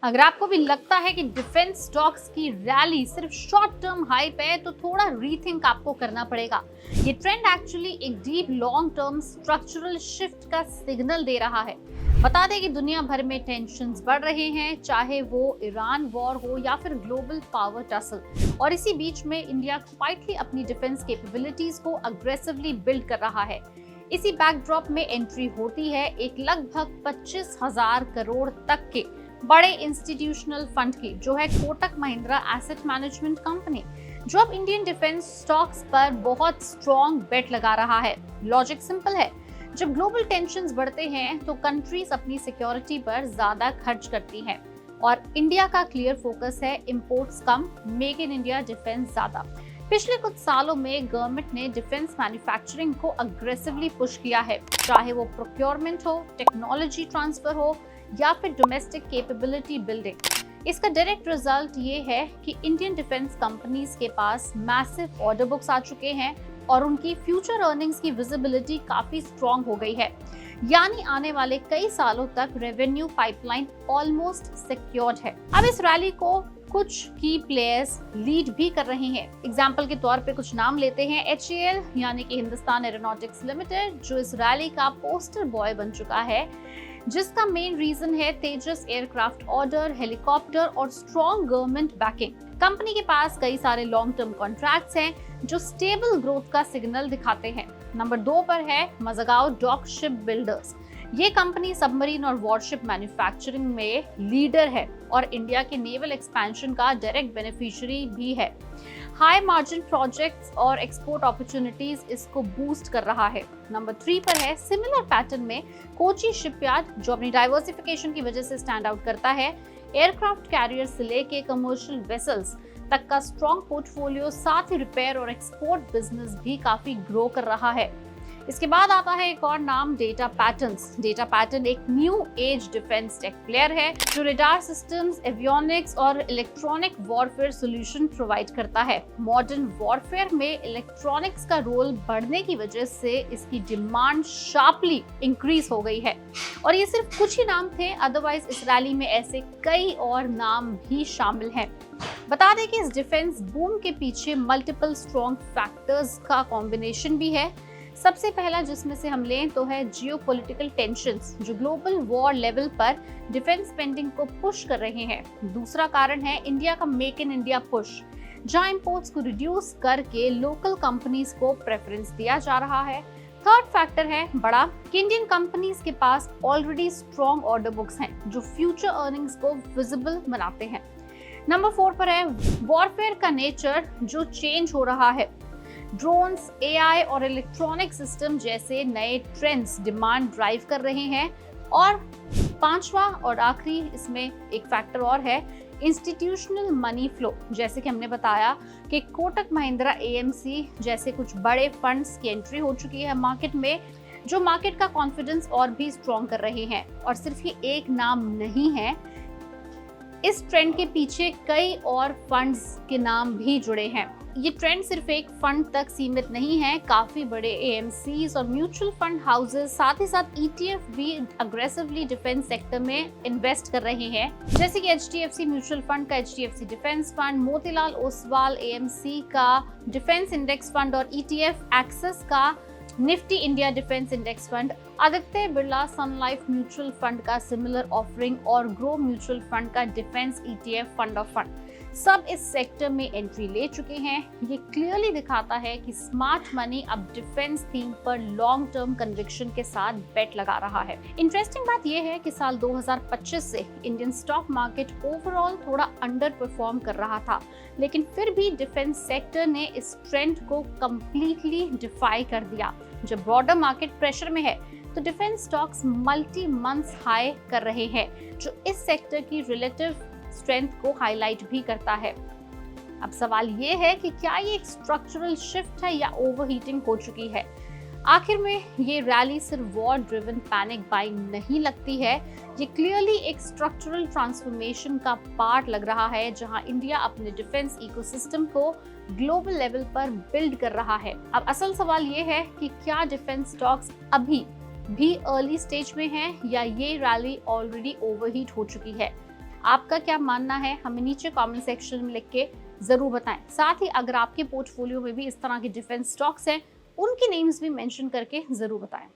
अगर आपको भी लगता है कि डिफेंस स्टॉक्स की रैली सिर्फ शॉर्ट टर्म हाइप है तो थोड़ा रीथिंक आपको करना पड़ेगा। ये ट्रेंड एक्चुअली एक deep long term structural shift का सिग्नल दे रहा है। बता दें कि दुनिया भर में टेंशन्स बढ़ रहे हैं, चाहे वो ईरान वॉर हो या फिर ग्लोबल पावर टसल, और इसी बीच में इंडिया क्वाइटली अपनी डिफेंस कैपेबिलिटीज को अग्रेसिवली बिल्ड कर रहा है। इसी बैकड्रॉप में एंट्री होती है एक लगभग 25,000 करोड़ तक के बड़े इंस्टीट्यूशनल फंड की, जो है Kotak Mahindra asset management company, जो अब इंडियन डिफेंस स्टॉक्स पर बहुत स्ट्रॉन्ग बेट लगा रहा है। लॉजिक सिंपल है, जब ग्लोबल टेंशन्स बढ़ते हैं तो कंट्रीज अपनी सिक्योरिटी पर ज्यादा खर्च करती हैं, और इंडिया का क्लियर फोकस है imports come, make in India defence ज्यादा। पिछले कुछ सालों में गवर्नमेंट ने डिफेंस मैन्युफैक्चरिंग को अग्रेसिवली पुश किया है, चाहे वो प्रोक्योरमेंट हो, टेक्नोलॉजी ट्रांसफर हो या फिर डोमेस्टिक कैपेबिलिटी बिल्डिंग। इसका डायरेक्ट रिजल्ट ये है कि इंडियन डिफेंस कंपनीज के पास मैसिव ऑर्डर बुक्स आ चुके हैं और उनकी फ्यूचर अर्निंग्स की विजिबिलिटी काफी स्ट्रॉन्ग हो गई है। यानी आने वाले कई सालों तक रेवेन्यू पाइपलाइन ऑलमोस्ट सिक्योर्ड है। अब इस रैली को कुछ की प्लेयर्स लीड भी कर रहे हैं। एग्जाम्पल के तौर पे कुछ नाम लेते हैं। HAL यानी कि हिंदुस्तान एरोनॉटिक्स लिमिटेड, जो इस रैली का पोस्टर बॉय बन चुका है, जिसका मेन रीजन है तेजस एयरक्राफ्ट ऑर्डर, हेलीकॉप्टर और स्ट्रॉन्ग गवर्नमेंट बैकिंग। कंपनी के पास कई सारे लॉन्ग टर्म कॉन्ट्रैक्ट्स हैं जो स्टेबल ग्रोथ का सिग्नल दिखाते हैं। नंबर 2 पर है मज़गाओ डॉक शिप बिल्डर्स। ये कंपनी सबमरीन और वॉरशिप मैन्युफैक्चरिंग में लीडर है और इंडिया के नेवल एक्सपेंशन का डायरेक्ट बेनिफिशियरी भी है। हाई मार्जिन प्रोजेक्ट्स और एक्सपोर्ट अपॉर्चुनिटीज इसको बूस्ट कर रहा है। नंबर 3 पर है सिमिलर पैटर्न में कोची शिपयार्ड, जो अपनी डाइवर्सिफिकेशन की वजह से स्टैंड आउट करता है। एयरक्राफ्ट कैरियर से लेके कमर्शियल वेसल्स तक का स्ट्रॉन्ग पोर्टफोलियो, साथ ही रिपेयर और एक्सपोर्ट बिजनेस भी काफी ग्रो कर रहा है। इसके बाद आता है एक और नाम, डेटा पैटर्न्स। डेटा पैटर्न एक new age defence tech player है जो रडार सिस्टम्स, एवियोनिक्स और इलेक्ट्रॉनिक वॉरफेयर सॉल्यूशन प्रोवाइड करता है। मॉडर्न वॉरफेयर में इलेक्ट्रॉनिक्स का रोल बढ़ने की वजह से इसकी डिमांड शार्पली इंक्रीज हो गई है। और ये सिर्फ कुछ ही नाम थे, अदरवाइज इस रैली में ऐसे कई और नाम भी शामिल हैं। बता दें कि इस डिफेंस बूम के पीछे मल्टीपल स्ट्रॉन्ग फैक्टर्स का कॉम्बिनेशन भी है। सबसे पहला जिसमें से हम लें तो है जियोपॉलिटिकल टेंशन्स, जो ग्लोबल वॉर लेवल पर डिफेंस स्पेंडिंग को पुश कर रहे हैं। दूसरा कारण है इंडिया का मेक इन इंडिया पुश, जहां इंपोर्ट्स को रिड्यूस करके लोकल कंपनीज को प्रेफरेंस दिया जा रहा है। थर्ड फैक्टर है बड़ा कि इंडियन कंपनीज के पास ऑलरेडी स्ट्रॉन्ग ऑर्डर बुक्स हैं जो फ्यूचर अर्निंग्स को विजिबल बनाते हैं। नंबर 4 पर है वॉरफेयर का नेचर जो चेंज हो रहा है। ड्रोन्स, AI और इलेक्ट्रॉनिक सिस्टम जैसे नए ट्रेंड्स डिमांड ड्राइव कर रहे हैं। और पांचवा और आखिरी इसमें एक फैक्टर और है, इंस्टीट्यूशनल मनी फ्लो। जैसे कि हमने बताया कि कोटक महिंद्रा AMC जैसे कुछ बड़े फंड्स की एंट्री हो चुकी है मार्केट में, जो मार्केट का कॉन्फिडेंस और भी स्ट्रॉन्ग कर रहे हैं। और सिर्फ ये एक नाम नहीं है, इस ट्रेंड के पीछे कई और फंड्स के नाम भी जुड़े हैं। ये ट्रेंड सिर्फ एक फंड तक सीमित नहीं है, काफी बड़े AMCs और म्यूचुअल फंड हाउसेस, साथ ही साथ ETF भी अग्रेसिवली डिफेंस सेक्टर में इन्वेस्ट कर रहे हैं। जैसे कि HDFC म्यूचुअल फंड का HDFC defence fund, Motilal Oswal AMC का डिफेंस इंडेक्स फंड और ETF एक्सेस का Nifty India defence index fund, Aditya Birla sun life mutual fund का सिमिलर ऑफरिंग और ग्रो म्यूचुअल फंड का defence ETF fund of fund, सब इस sector में एंट्री ले चुके हैं। ये क्लियरली दिखाता है कि स्मार्ट मनी अब डिफेंस थीम पर लॉन्ग टर्म कन्विक्शन के साथ बेट लगा रहा है। इंटरेस्टिंग बात यह है कि साल 2025 से इंडियन स्टॉक मार्केट ओवरऑल थोड़ा अंडर परफॉर्म कर रहा था, लेकिन फिर भी डिफेंस सेक्टर ने इस ट्रेंड को कंप्लीटली डिफाई कर दिया। जब ब्रॉडर मार्केट प्रेशर में है तो defence stocks multi months high कर रहे हैं, जो इस सेक्टर की रिलेटिव स्ट्रेंथ को हाईलाइट भी करता है। अब सवाल ये है कि क्या ये एक स्ट्रक्चरल शिफ्ट है या ओवरहीटिंग हो चुकी है। आखिर में ये रैली सिर्फ वॉर ड्रिवन पैनिक बाइंग नहीं लगती है, ये क्लियरली एक स्ट्रक्चरल ट्रांसफॉर्मेशन का पार्ट लग रहा है, जहां इंडिया अपने डिफेंस इकोसिस्टम को ग्लोबल लेवल पर बिल्ड कर रहा है। अब असल सवाल ये है कि क्या डिफेंस स्टॉक्स अभी भी अर्ली स्टेज में हैं या ये रैली ऑलरेडी ओवरहीट हो चुकी है। आपका क्या मानना है हमें नीचे कमेंट सेक्शन में लिख के जरूर बताएं। साथ ही अगर आपके पोर्टफोलियो में भी इस तरह के डिफेंस स्टॉक्स हैं, उनके नेम्स भी मेंशन करके जरूर बताएं।